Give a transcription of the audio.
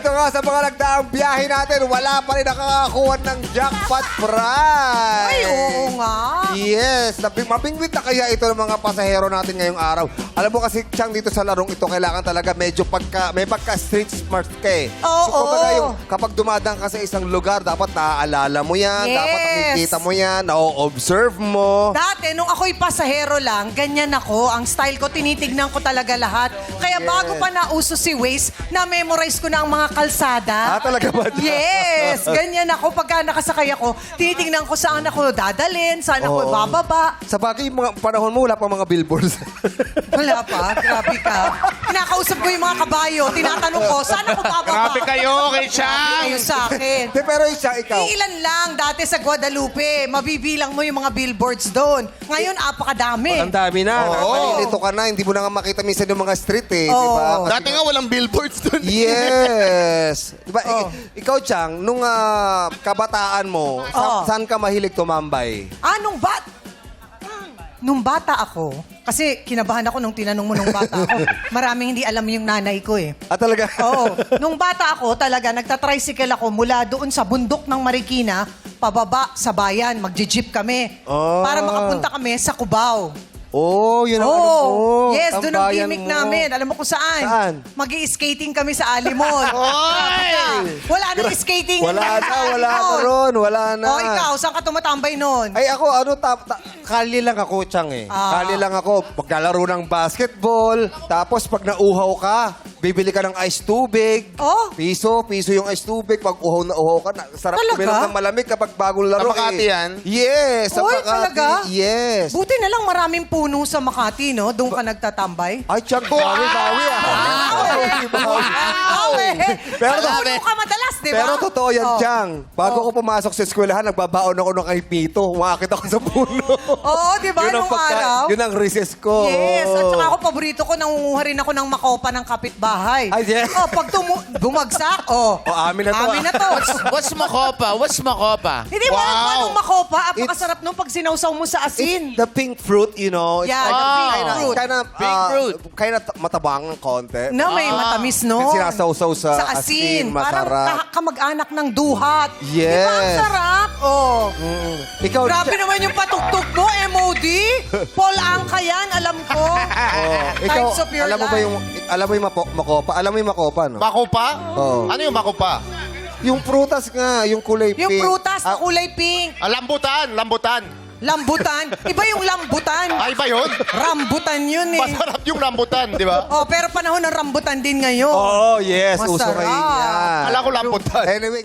ito nga sa mga nagdaang biyahe natin, wala pa rin nakakakuha ng jackpot prize. Ay, oo nga. Yes, mabingwit na kaya ito ng mga pasahero natin ngayong araw. Alam mo kasi, Chang, dito sa larong ito, kailangan talaga medyo may pagka-street smart ka eh. Oo. Kumbaga kapag dumadang ka sa isang lugar, dapat naaalala mo yan, Yes. dapat nakikita mo yan, na-observe mo. Dati, nung ako'y pasahero lang, ganyan ako. Ang style ko, tinitignan ko talaga lahat. Kaya bago pa nauso si Waze, na-memorize ko na ang mga kalsada. Talaga ba? Yes! Ganyan ako. Pagka nakasakay ako, tinitignan ko saan ako dadalhin, saan ako Oo. bababa. Sa bagay, yung mga panahon mo, wala pa mga billboards. Wala pa. Grabe ka. Kinakausap ko yung mga kabayo. Tinatanong ko, saan ako bababa? Grabe kayo, kay Chang! Kayo sa akin. De, pero isa, ikaw. Ilan lang dati sa Guadalupe. Mabibilang mo yung mga billboards doon. Ngayon, apakadami. Ang dami na. Oo. Nalilito ka na. Hindi mo na nga makita minsan yung mga street eh. Di ba? Oo. Kasi- Dati nga walang billboards doon. Yes. Di ba? Oh. Ikaw, Chang, nung kabataan mo, Oh. saan ka mahilig tumambay? Nung bata ako, kasi kinabahan ako nung tinanong mo nung bata ako. Maraming hindi alam yung nanay ko eh. Talaga? Oo. Nung bata ako, talaga, nagtatricycle ako mula doon sa bundok ng Marikina, pababa sa bayan, magje-jeep kami. Oh. Para makapunta kami sa Cubao. Oh, yun ang ano mo. Yes, doon ang Tambayan gimmick mo. namin. Alam mo kung saan? Saan? Mag-i-skating kami sa Alimon. Oy! Wala nang skating. Wala na ron. Wala na. O, ikaw, saan ka tumatambay noon? Ay, ako, kali lang ako, Chang eh. Ah. Kali lang ako. Maglalaro ng basketball. Tapos, pag nauhaw ka, bibili ka ng ice tubig. Oh. Piso yung ice tubig. Pag uhaw na uhaw ka, sarap Talaga? kuminom ng malamig kapag bagong laro. Sa Makati yan? Yes, sa Oy, Makati. talaga? Yes. Buti na lang maraming puno sa Makati, no? Doon ka nagtatambay. Ay, Chang, bawi ah. Bawi. Pero- Puno ka madalas, di ba? Pero totoo yan, Oh. Chang. Bago ako pumasok sa eskwelahan, nagbabaon ako ng kay Pito. Umakit ako sa puno. Oo, di ba? Nung araw. Yun ang recess ko. Yes, at saka ako, paborito ko, nangunguha rin ako ng makopa ng kapitbahay. Ay, yeah. Oh, pag bumagsak, amin na to, Amin na to. What's makopa? What's makopa? Hindi mo alam kung anong makopa. Apakasarap nung pag sinawsaw mo sa asin. It's the pink fruit, you know. It's Yeah, like the pink fruit. Pink fruit. Kinda matabang ng konti. Na may matamis, no? Yung sinasawsaw sa asin, Parang masarap. kamag-anak ng duhat. Di ba ang Yes. sarap? Oh. Ikaw, Grabe naman yung patugtog mo, MOD. Paul Angka yan, alam ko. ikaw, Times of your alam mo ba life. alam mo yung makopa? Alam mo yung makopa, no? Makopa? Oo. Ano yung makopa? Yung prutas nga, yung kulay Yung pink. prutas na kulay pink. Lambutan. Lambutan. Iba yung lambutan. Ay ba yun? Rambutan yun eh. Masarap yung rambutan, di ba? Oh, pero panahon ng rambutan din ngayon. Oh, yes. Uso Masarap. kayo yan. Kala ko lambutan. Anyway,